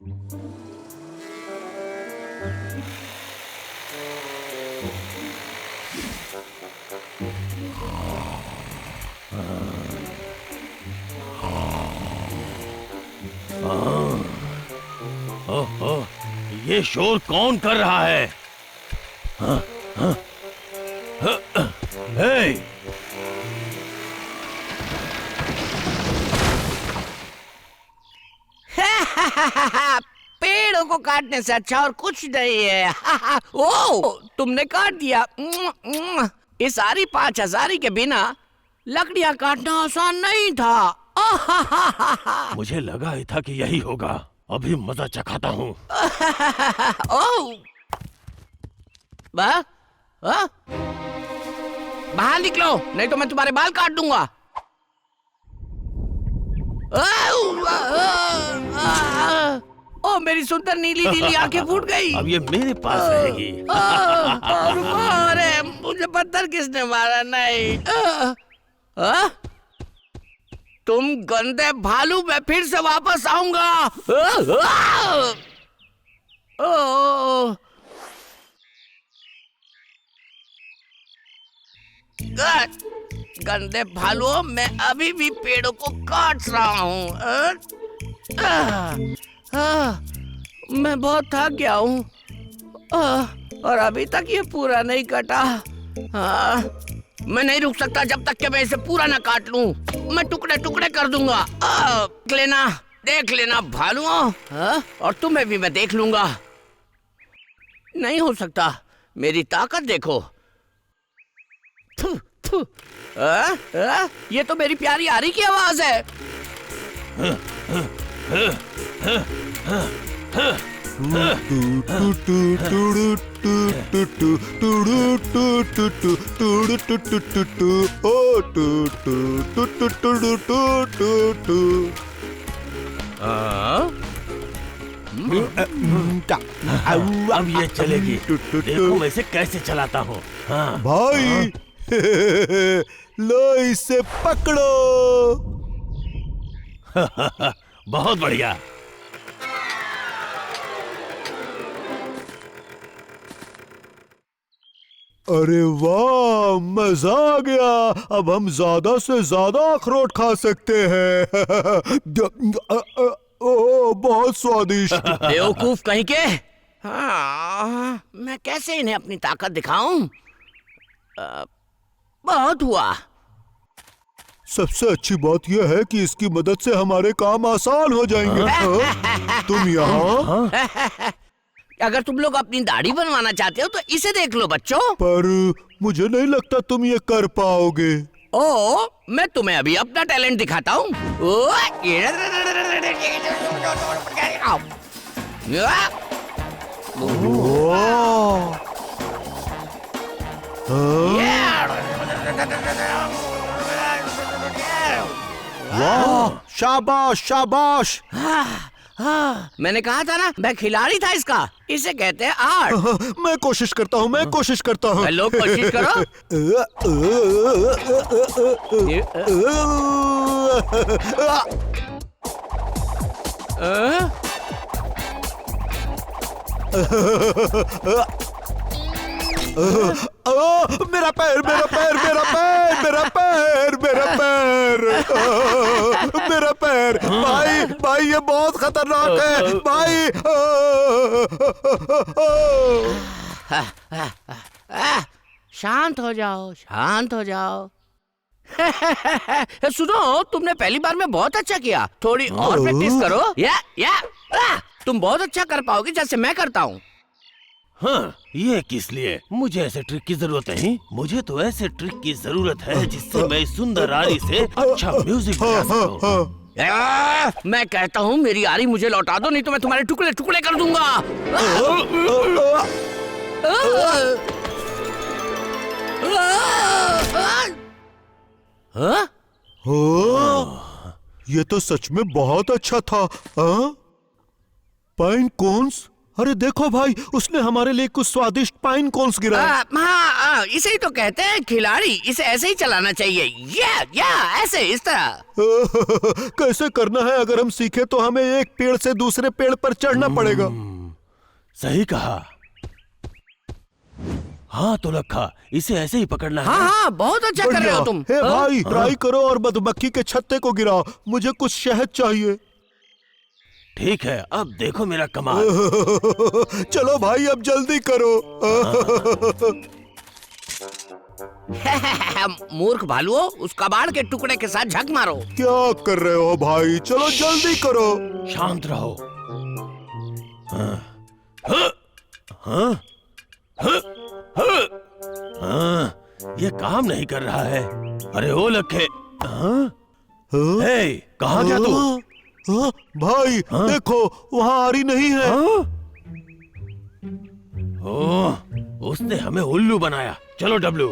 ओहो, ये शोर कौन कर रहा है? हाँ, हाँ, हे! पेड़ों को काटने से अच्छा और कुछ नहीं है। ओ, तुमने काट दिया। इस सारी 5000 के बिना लकड़ियां काटना आसान नहीं था। मुझे लगा ही था कि यही होगा। अभी मजा चखाता हूँ। बाहर निकलो, नहीं तो मैं तुम्हारे बाल काट दूंगा। ओ, मेरी सुंदर नीली नीली आंखें फूट गई। अब ये मेरे पास रहेगी। अरे मुझे पत्थर किसने मारा? नहीं। तुम गंदे भालू, मैं फिर से वापस आऊंगा। गंदे भालुओं, मैं अभी भी पेड़ों को काट रहा हूँ। मैं बहुत थक गया हूँ और अभी तक ये पूरा नहीं कटा। मैं नहीं रुक सकता जब तक कि मैं इसे पूरा ना काट लूं। मैं टुकड़े टुकड़े कर दूंगा। देख लेना भालुओं, और तुम्हें भी मैं देख लूंगा। नहीं हो सकता, मेरी ताकत देखो। थु, थु, ये तो मेरी प्यारी आरी की आवाज है। अब ये चलेगी। देखो मैं इसे कैसे चलाता हूँ। हाँ। भाई लो इसे पकड़ो। बहुत बढ़िया। अरे वाह, मजा आ गया। अब हम ज्यादा से ज्यादा अखरोट खा सकते हैं। ओह, बहुत स्वादिष्ट। बेवकूफ कहीं के। हाँ, मैं कैसे इन्हें अपनी ताकत दिखाऊं? बहुत हुआ। सबसे अच्छी बात यह है कि इसकी मदद से हमारे काम आसान हो जाएंगे। तुम यहाँ? अगर तुम लोग अपनी दाढ़ी बनवाना चाहते हो तो इसे देख लो बच्चों। पर मुझे नहीं लगता तुम ये कर पाओगे। ओ, मैं तुम्हें अभी अपना टैलेंट दिखाता हूँ। वाह, शाबाश शाबाश। मैंने कहा था ना, मैं खिलाड़ी था इसका। इसे कहते हैं आर्ट। मैं कोशिश करता हूँ। हेलो, कोशिश करो। मेरा पैर, मेरा पैर, मेरा पैर, मेरा पैर, मेरा पैर, मेरा पैर। भाई भाई, ये बहुत खतरनाक है भाई। शांत हो जाओ, शांत हो जाओ। सुनो, तुमने पहली बार में बहुत अच्छा किया। थोड़ी और प्रैक्टिस करो। तुम बहुत अच्छा कर पाओगे जैसे मैं करता हूँ। हाँ, ये किस लिए? मुझे ऐसे ट्रिक की जरूरत नहीं। मुझे तो ऐसे ट्रिक की जरूरत है जिससे मैं इस सुंदर आरी से अच्छा म्यूजिक बजा सकूं। मैं कहता हूँ मेरी आरी मुझे लौटा दो, नहीं तो मैं तुम्हारे टुकड़े टुकड़े कर दूंगा। ये तो सच में बहुत अच्छा था। पाइन कोन्स अरे देखो भाई, उसने हमारे लिए कुछ स्वादिष्ट पाइन कोन्स गिराए। हाँ, इसे ही तो कहते हैं खिलाड़ी। इसे ऐसे ही चलाना चाहिए। या ऐसे, इस तरह। कैसे करना है? अगर हम सीखे तो हमें एक पेड़ से दूसरे पेड़ पर चढ़ना पड़ेगा। सही कहा। हाँ तो लखा, इसे ऐसे ही पकड़ना है। हाँ, बहुत अच्छा कर रहे हो तुम। हे भाई, ट्राई करो और मधुमक्खी के छत्ते को गिराओ। मुझे कुछ शहद चाहिए। ठीक है, अब देखो मेरा कमाल। चलो भाई, अब जल्दी करो। मूर्ख भालुओं, उस कबाड़ के टुकड़े के साथ झक मारो। क्या कर रहे हो भाई? चलो जल्दी करो। शांत रहो। हाँ, हाँ, हाँ, हाँ, हाँ, ये काम नहीं कर रहा है। अरे ओ लखे, हाँ? हे, कहाँ गया तू? हाँ, भाई देखो, वहाँ आरी नहीं है। हाँ? ओह, उसने हमें उल्लू बनाया। चलो डब्लू।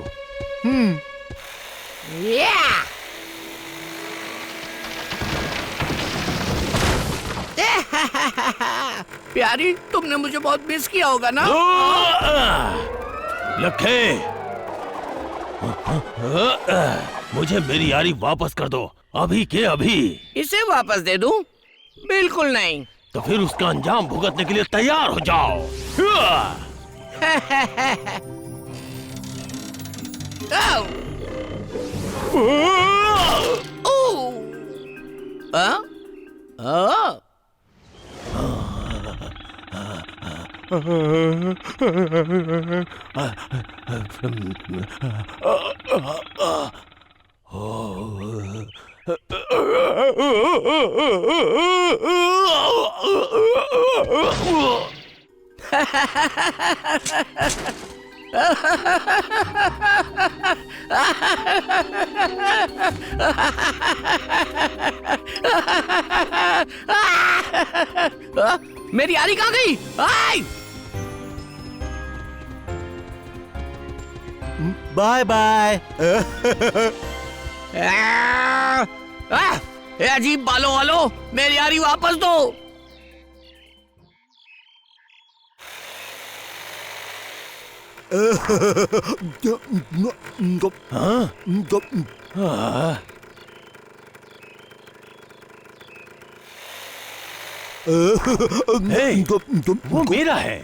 प्यारी, तुमने मुझे बहुत मिस किया होगा ना? लखे, मुझे मेरी यारी वापस कर दो, अभी के अभी। इसे वापस दे दूं? बिल्कुल नहीं। तो फिर उसका अंजाम भुगतने के लिए तैयार हो जाओ। मेरी यारी कहाँ गई? आई! Bye bye. ये अजीब बालों वालों, मेरी यारी वापस दो। हे, वो मेरा है।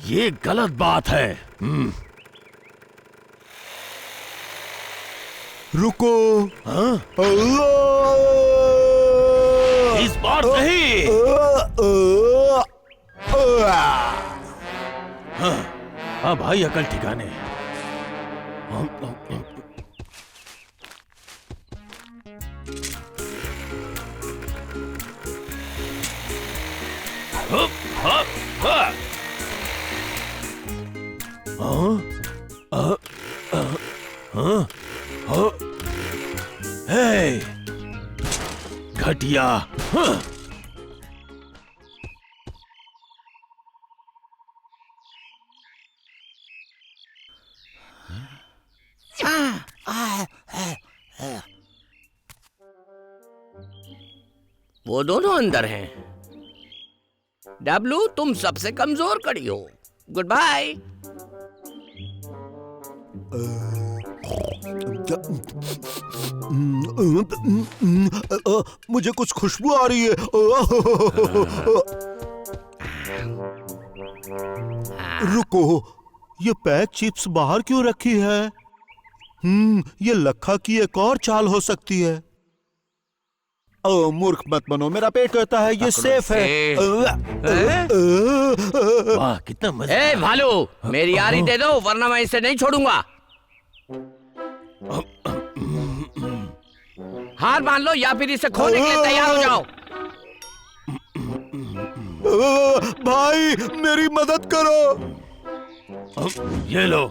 ये गलत बात है। रुको। हाँ? इस बार नहीं। हाँ, हाँ भाई, अकल ठिकाने। हे, घटिया। वो दोनों अंदर हैं। डब्लू, तुम सबसे कमजोर कड़ी हो। Goodbye. मुझे कुछ खुशबू आ रही है। रुको, ये पैक चिप्स बाहर क्यों रखी है? ये लखा की एक और चाल हो सकती है। मूर्ख मत बनो, मेरा पेट कहता है ये सेफ है। वाह, कितना मजा। ए भालू, मेरी यारी दे दो, वरना मैं इसे नहीं छोड़ूंगा। हार मान लो या फिर इसे खोने के लिए तैयार हो जाओ। भाई, मेरी मदद करो। ये लो।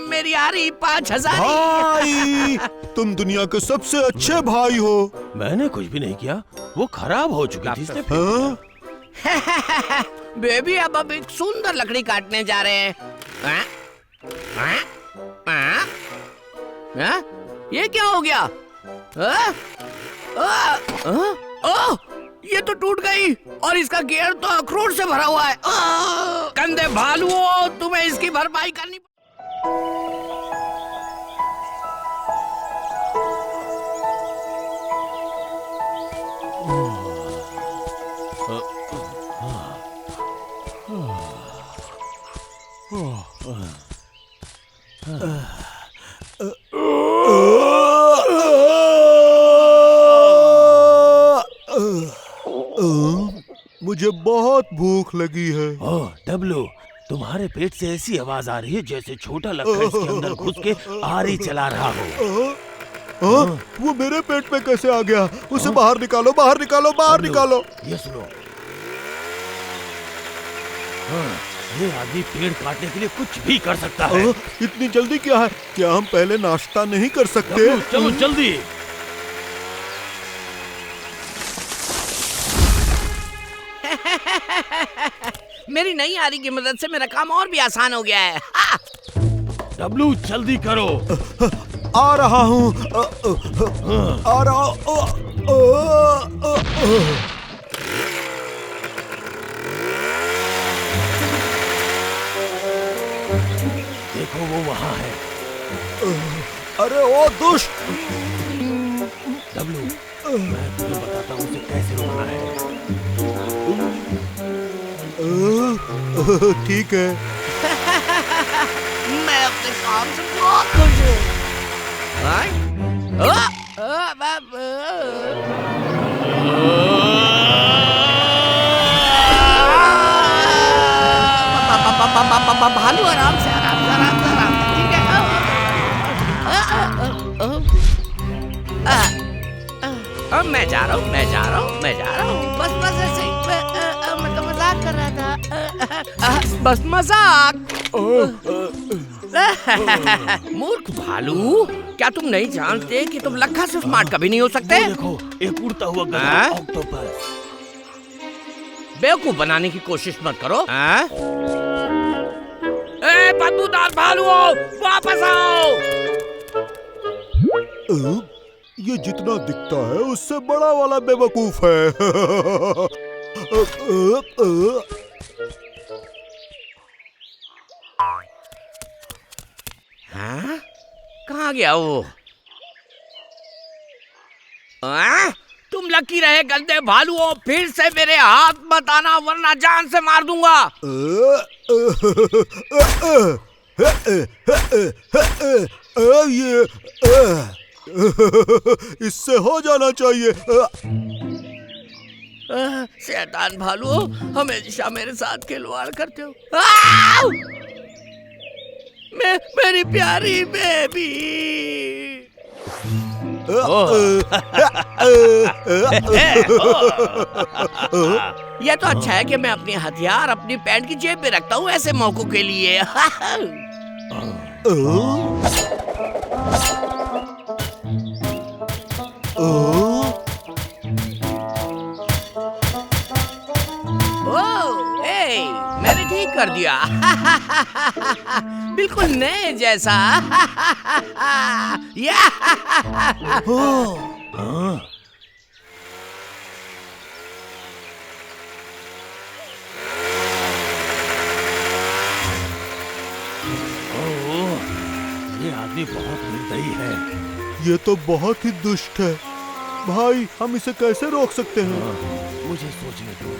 मेरी यारी 5000। भाई, तुम दुनिया के सबसे अच्छे भाई हो। मैंने कुछ भी नहीं किया, वो खराब हो चुकी थी इसलिए। बेबी, अब एक सुंदर लकड़ी काटने जा रहे हैं। हाँ? ये क्या हो गया? हाँ? ओह, ये तो टूट गई और इसका गियर तो अखरोट से भरा हुआ है। गंदे भालुओं, तुम्हें इसकी भरपाई करनी। मुझे बहुत भूख लगी है। ओह डब्लू, तुम्हारे पेट से ऐसी आवाज आ रही है जैसे छोटा लखन इसके अंदर घुस के आरी चला रहा हो। वो मेरे पेट में कैसे आ गया? उसे बाहर निकालो, बाहर निकालो, बाहर निकालो। ये सुनो, ये आदमी पेड़ काटने के लिए कुछ भी कर सकता है। इतनी जल्दी क्या है? क्या हम पहले नाश्ता नहीं कर सकते? डब्लू, चलो जल्दी। मेरी नई आरी की मदद से मेरा काम और भी आसान हो गया है। डब्लू जल्दी करो। आ रहा हूँ, आ रहा हूँ। देखो वो वहाँ है। अरे ओ दुष्ट! डब्लू, मैं तुम्हें बताता हूँ उसे कैसे रोकना है। ठीक है। मैं अपने काम से बहुत खुश हूँ। भालू आराम से, आराम से, आराम से, आराम से, ठीक है। मैं जा रहा हूँ, मैं जा रहा हूँ, मैं जा रहा हूँ। बस बस ऐसे ही। मैं तो मजाक कर रहा था। बस मजाक। मूर्ख भालू, क्या तुम नहीं जानते कि तुम लखा से स्मार्ट कभी नहीं हो सकते? देखो, एक उड़ता हुआ गधा हाँ? ऑक्टोपस। बेवकूफ बनाने की कोशिश मत करो। ए बदबूदार भालुओं, वापस आओ। ये जितना दिखता है उससे बड़ा वाला बेवकूफ है। हाँ? कहाँ गया वो? तुम लकी रहे गंदे भालुओं, फिर से मेरे हाथ मत आना वरना जान से मार दूंगा। ये इससे हो जाना चाहिए। शैतान भालुओं, हमेशा मेरे साथ खिलवाड़ करते हो। मेरी प्यारी बेबी। यह तो अच्छा है कि मैं अपने हथियार अपनी पैंट की जेब में रखता हूँ ऐसे मौकों के लिए। मैंने ठीक कर दिया। बिल्कुल नए जैसा। ये आदमी बहुत निर्दयी है। ये तो बहुत ही दुष्ट है। भाई, हम इसे कैसे रोक सकते हैं? मुझे सोचने दो।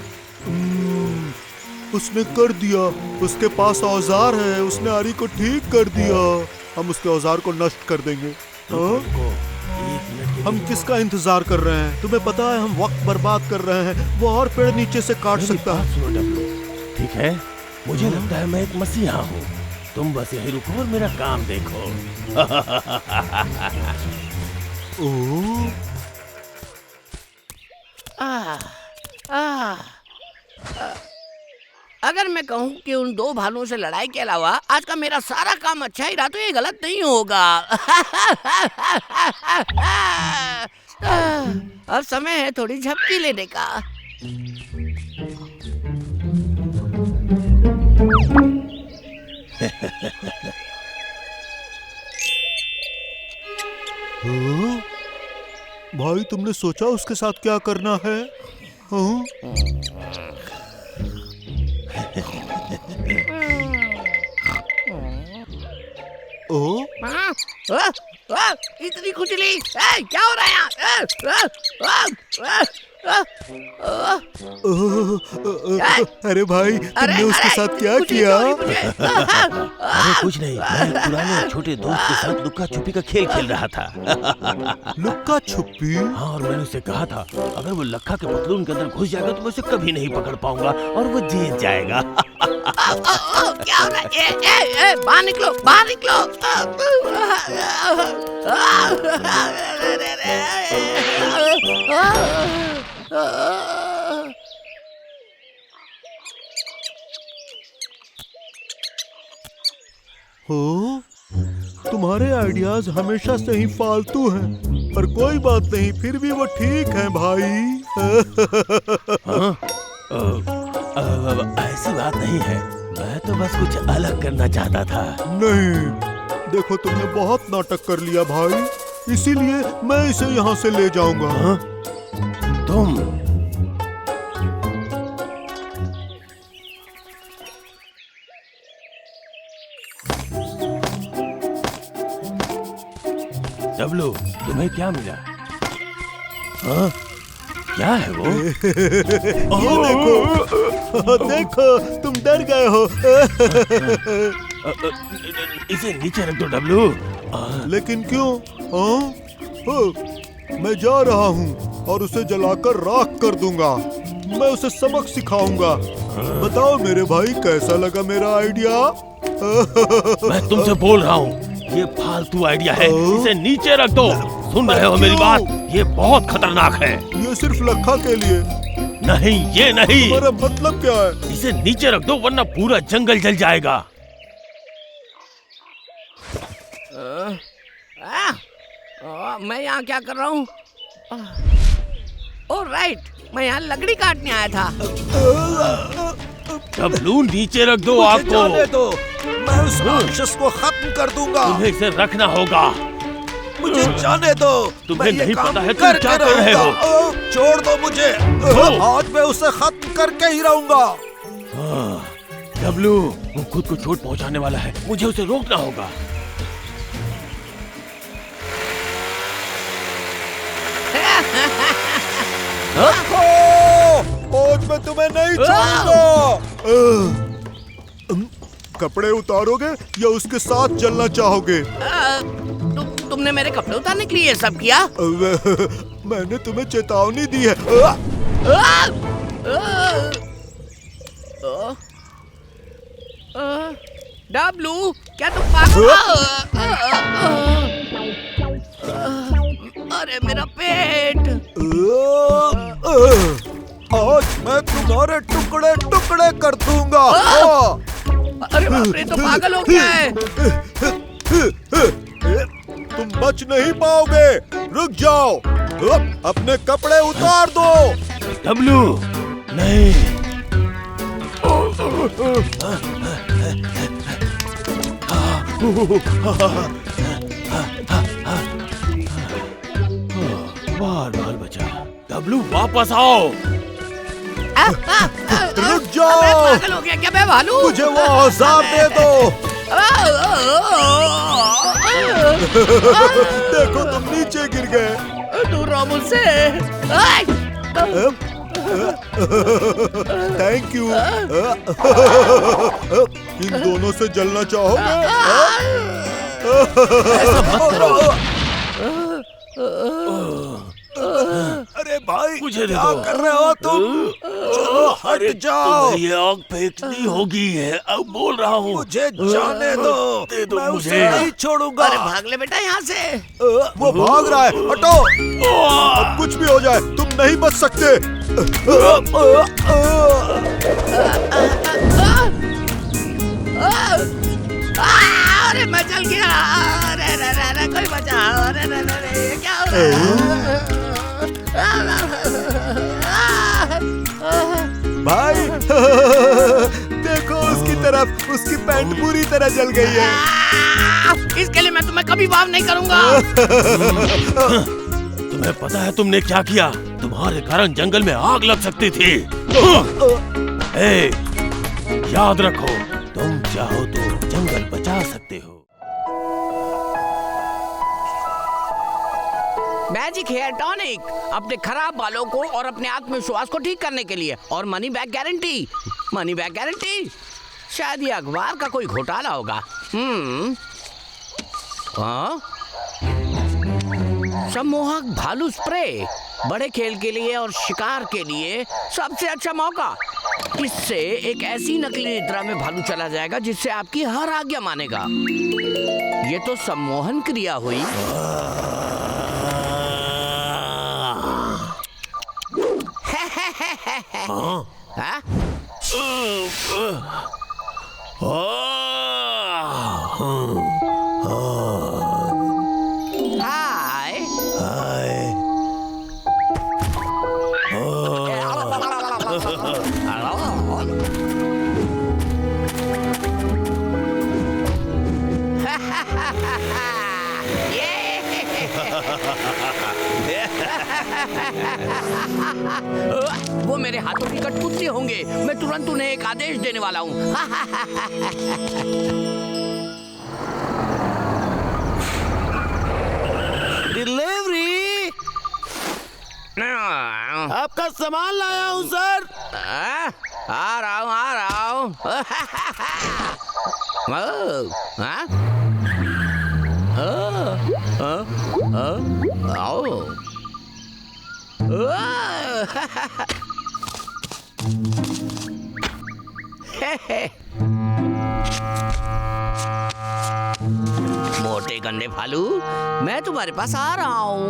उसने कर दिया। उसके पास औजार है। उसने आरी को ठीक कर दिया। हम उसके औजार को नष्ट कर देंगे। हम किसका इंतजार कर रहे हैं? तुम्हें पता है हम वक्त बर्बाद कर रहे हैं। वो और पेड़ नीचे से काट सकता है। सुनो डब्लू, ठीक है, मुझे लगता है मैं एक मसीहा हूँ। तुम बस यही रुको और मेरा काम देखो। अगर मैं कहूँ कि उन दो भालुओं से लड़ाई के अलावा आज का मेरा सारा काम अच्छा ही रहा तो ये गलत नहीं होगा। अब समय है थोड़ी झपकी लेने का। हाँ? भाई तुमने सोचा उसके साथ क्या करना है? हाँ? ओ? इतनी खुजली, क्या हो रहा है यहाँ? अरे भाई तुमने उसके साथ क्या किया? अरे कुछ नहीं, मैं एक पुराने छोटे दोस्त के साथ लुक्का छुपी का खेल खेल रहा था। लुक्का छुपी? हाँ, और मैंने उसे कहा था अगर वो लखा के पतलून के अंदर घुस जाएगा तो मैं उसे कभी नहीं पकड़ पाऊंगा और वो जीत जाएगा। क्या हो रहा है? बाहर निकलो, बाहर निकलो। हो? तुम्हारे आइडियाज हमेशा से ही फालतू हैं, पर कोई बात नहीं, फिर भी वो ठीक है भाई। हाँ? ऐसी बात नहीं है, मैं तो बस कुछ अलग करना चाहता था। नहीं, देखो तुमने बहुत नाटक कर लिया भाई, इसीलिए मैं इसे यहाँ से ले जाऊंगा। हाँ? तुम? डब्लू, तुम्हें क्या मिला? हाँ? क्या है वो? ये देखो, देखो तुम डर गए हो। इसे नीचे रख दो डब्लू। लेकिन क्यों? मैं जा रहा हूँ और उसे जलाकर राख कर दूंगा। मैं उसे सबक सिखाऊंगा। बताओ मेरे भाई, कैसा लगा मेरा आइडिया? मैं तुमसे बोल रहा हूँ, ये फालतू आइडिया है, इसे नीचे रख दो। सुन रहे हो मेरी बात? ये बहुत खतरनाक है। ये सिर्फ लखा के लिए। नहीं, ये नहीं। मेरा मतलब क्या है? इसे नीचे रख दो वरना पूरा जंगल जल जाएगा। मैं यहाँ क्या कर रहा हूँ? ओह राइट, मैं यहाँ लकड़ी काटने आया था। डब्लू, नीचे रख दो आपको। जाने दो, मैं उस राक्षस को खत्म कर दूंगा। तुम्हें इसे रखना होगा। मुझे जाने दो। तुम्हें नहीं पता है तुम क्या कर रहे हो। छोड़ दो मुझे। आज मैं उसे खत्म करके ही रहूंगा। डब्लू, वो खुद को चोट पहुंचाने वाला है, मुझे उसे रोकना होगा। आज मैं तुम्हें नहीं छोड़ूंगा। कपड़े उतारोगे या उसके साथ चलना चाहोगे? तुमने मेरे कपड़े उतारने के लिए ये सब किया? मैंने तुम्हें चेतावनी दी है। डब्लू, क्या तुम पागल हो? अरे मेरा पेट। आज मैं तुम्हारे टुकड़े टुकड़े कर दूंगा। अरे बाप रे, तो पागल हो गया है। तुम बच नहीं पाओगे, रुक जाओ। अपने कपड़े उतार दो। डब्लू, नहीं। बाल बचा। डब्लू, वापस आओ। रुक जाओ। मैं पागल हो गया क्या? मैं भालू? मुझे वो औजार दे दो। देखो तुम नीचे गिर गए। दूर रहो मुझसे। Thank you. इन दोनों से जलना चाहोगे? ऐसा मत करो। अरे भाई, मुझे क्या कर रहे हो तुम? चलो हट जाओ। ये आग फेंकनी होगी है, अब बोल रहा हूँ। मुझे जाने दो। दे दो मैं मुझे। उसे नहीं छोड़ूंगा। अरे भाग ले बेटा यहाँ से। वो भाग रहा है, हटो। अब कुछ भी हो जाए, तुम नहीं बच सकते। अरे मैं चल गया। अरे कोई बचा। अरे क्या हो रहा है? भाई देखो उसकी तरफ तरफ उसकी पैंट पूरी तरह जल गई है। इसके लिए मैं तुम्हें कभी माफ नहीं करूंगा। तुम्हें पता है तुमने क्या किया? तुम्हारे कारण जंगल में आग लग सकती थी। ए, याद रखो, तुम चाहो तो जंगल बचा सकते हो। मैजिक हेयर टॉनिक अपने खराब बालों को और अपने आत्मविश्वास को ठीक करने के लिए, और money back guarantee. Money back guarantee. शायद ये अखबार का कोई घोटाला होगा। हाँ? सम्मोहक भालू स्प्रे, बड़े खेल के लिए और शिकार के लिए सबसे अच्छा मौका। इससे एक ऐसी नकली निद्रा में भालू चला जाएगा जिससे आपकी हर आज्ञा मानेगा। ये तो सम्मोहन क्रिया हुई। हाँ? हाय। वो मेरे हाथों की कठपुतली होंगे। मैं तुरंत उन्हें एक आदेश देने वाला हूँ। डिलीवरी, आपका सामान लाया हूँ सर। आ रहा हूँ, आ रहा हूँ। मोटे गंदे भालू, मैं तुम्हारे पास आ रहा हूँ।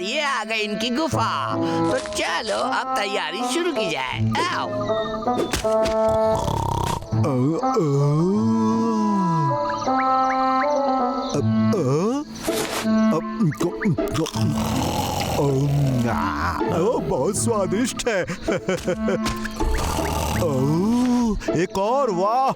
ये आ गई इनकी गुफा। तो चलो अब तैयारी शुरू की जाए। आओ। बहुत स्वादिष्ट है। एक और, वाह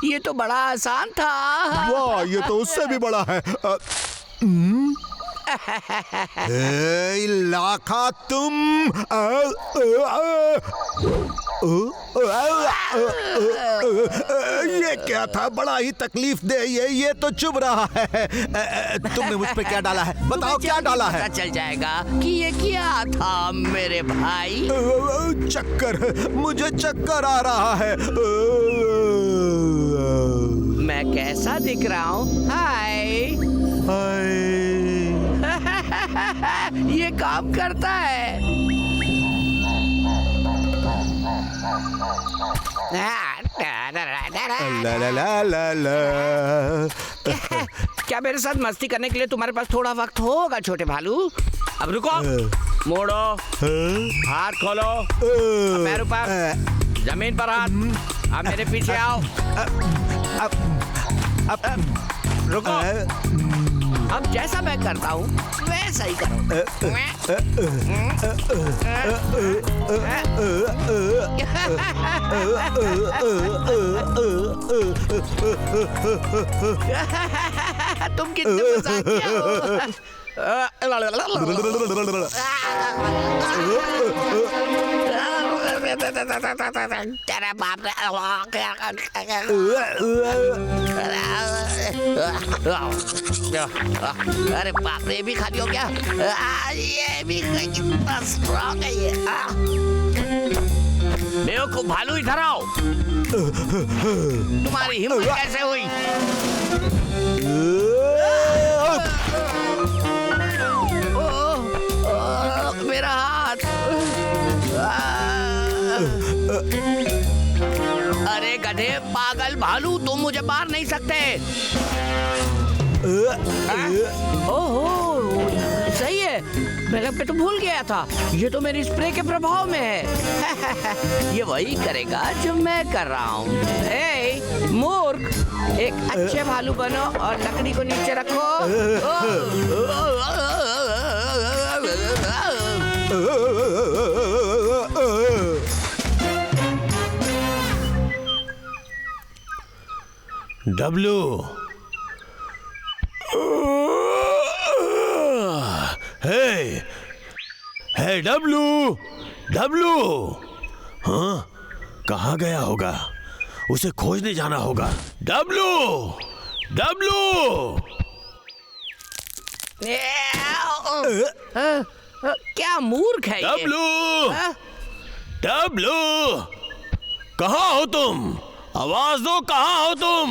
ये तो बड़ा आसान था। वाह, ये तो उससे भी बड़ा है। लाखा तुम ये क्या था? बड़ा ही तकलीफ दे। ये तो चुभ रहा है। तुमने मुझ पे क्या डाला है? बताओ क्या डाला है? पता चल जाएगा कि ये क्या था मेरे भाई। चक्कर, मुझे चक्कर आ रहा है। मैं कैसा दिख रहा हूँ? हाय। ये काम करता है। ला ला ला ला ला। क्या मेरे साथ मस्ती करने के लिए तुम्हारे पास थोड़ा वक्त होगा छोटे भालू? अब रुको, मोड़ो, हाथ खोलो, पैर ऊपर, जमीन पर हाथ। अब मेरे पीछे आओ। रुको, अब जैसा मैं करता हूँ वैसा ही करो। तुम कितने मजाकिया हो। तेरे बाप रे। अरे बाप रे, ये भी खाली हो गया। ये भी कितना स्ट्रॉन्ग है ये। बेवकूफ भालू, इधर आओ। तुम्हारी हिम्मत कैसे हुई? मेरा हाथ। अरे गधे पागल भालू, तुम मुझे मार नहीं सकते। ओहो, सही है। पहले पे तो भूल गया था, ये तो मेरी स्प्रे के प्रभाव में है। ये वही करेगा जो मैं कर रहा हूँ। ए, मूर्ख, एक अच्छे भालू बनो और लकड़ी को नीचे रखो। डब्लू, हे डब्लू, डब्लू, हाँ कहाँ गया होगा? उसे खोजने जाना होगा। डब्लू, डब्लू, क्या मूर्ख है ये? डब्लू, डब्लू, कहाँ हो तुम? आवाज दो, कहाँ हो तुम?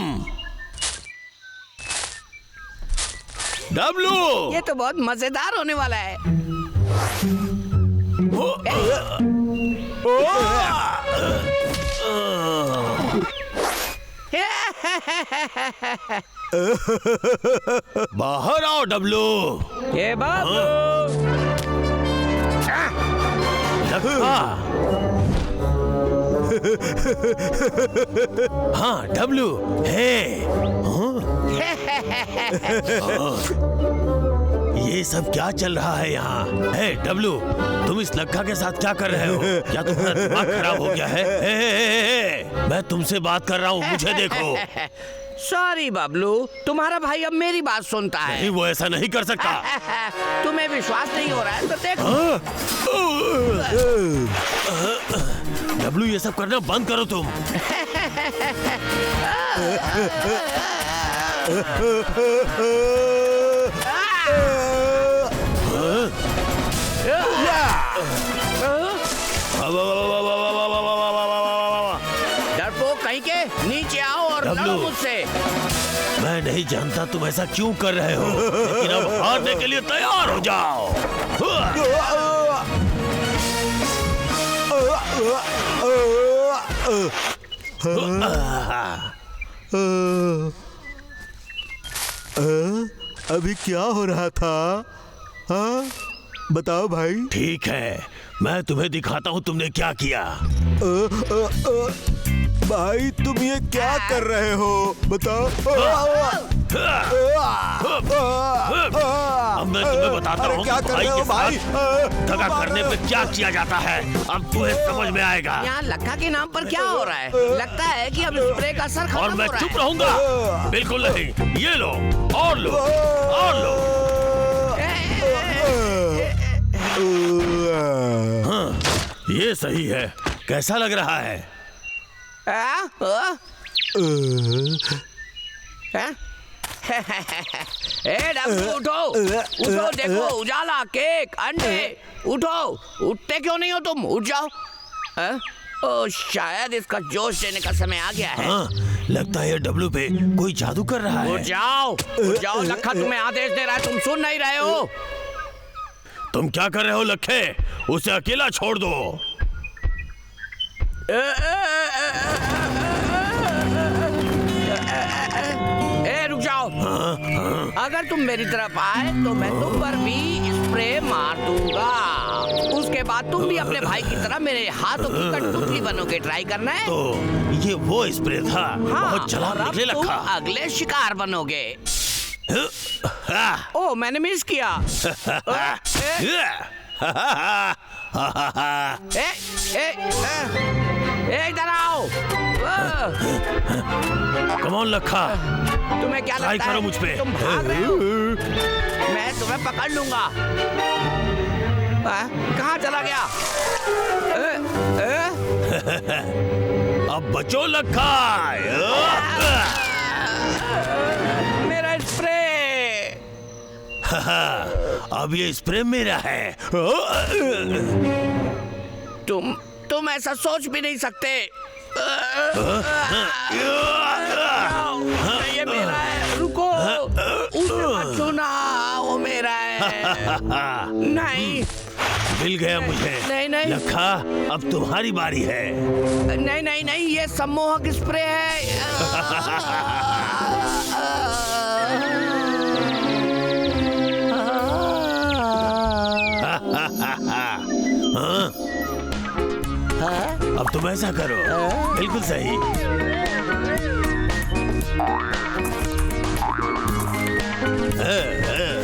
डब्लू, ये तो बहुत मजेदार होने वाला है। बाहर आओ डब्लू। ये बाबू, हाँ डब्लू है। ये सब क्या चल रहा है यहाँ? हे डब्लू, तुम इस लक्का के साथ क्या कर रहे हो? क्या तुम्हारा दिमाग खराब हो गया है? हे, मैं तुमसे बात कर रहा हूँ, मुझे देखो। सॉरी बबलू, तुम्हारा भाई अब मेरी बात सुनता है। नहीं, वो ऐसा नहीं कर सकता। तुम्हें विश्वास नहीं हो रहा है तो देखो। डब्लू, ये सब करना बंद करो तुम। डरपोक कहीं के, नीचे आओ और लड़ो मुझसे। मैं नहीं जानता तुम ऐसा क्यों कर रहे हो, लेकिन अब हारने के लिए तैयार हो जाओ। अभी क्या हो रहा था? हाँ बताओ भाई। ठीक है, मैं तुम्हें दिखाता हूँ तुमने क्या किया। भाई तुम ये क्या कर रहे हो? बताओ। अब मैं तुम्हें बताता हूँ क्या कर रहे हो भाई? दगा करने पे क्या किया जाता है, अब तुम्हें समझ में आएगा। यहाँ लक्का के नाम पर क्या हो रहा है? लगता है कि अब स्प्रे का असर खत्म और मैं हो रहा चुप है। रहूंगा? बिल्कुल नहीं। ये लो और लो और लो। हाँ, ये सही है। कैसा लग रहा है? ए डब्लू, उठो उठो, देखो उजाला, केक, अंडे। उठो, उठते क्यों नहीं हो तुम? उठ जाओ। ओ, शायद इसका जोश लेने का समय आ गया है। हाँ, लगता है डब्लू पे कोई जादू कर रहा है। उठ जाओ, लखा तुम्हें आदेश दे रहा है, तुम सुन नहीं रहे हो? तुम क्या कर रहे हो लखे? उसे अकेला छोड़ दो। रुक जाओ। अगर तुम मेरी तरफ आए तो मैं तुम पर भी स्प्रे मार दूंगा। उसके बाद तुम भी अपने भाई की तरह मेरे हाथों की कठपुतली बनोगे। ट्राई करना है? तो ये वो स्प्रे था। बहुत चालाक और अब निकले तुम लखा। अगले शिकार बनोगे। ओ, मैंने मिस किया। इधर आओ। कम ऑन लखा, तुम्हें क्या ट्राई लगता करो है? मुझ पे। तुम भाग रहे हो? मैं तुम्हें पकड़ लूंगा। कहाँ चला गया? अब बचो लखा। मेरा स्प्रे। अब ये स्प्रे मेरा है। तुम ऐसा सोच भी नहीं सकते। ये मेरा है, रुको। उसे मत छूना, वो मेरा है। नहीं, मिल गया मुझे। नहीं। लखा, अब तुम्हारी बारी है। नहीं, ये सम्मोहक स्प्रे है। अब तुम ऐसा करो, बिल्कुल सही। हाँ, हाँ।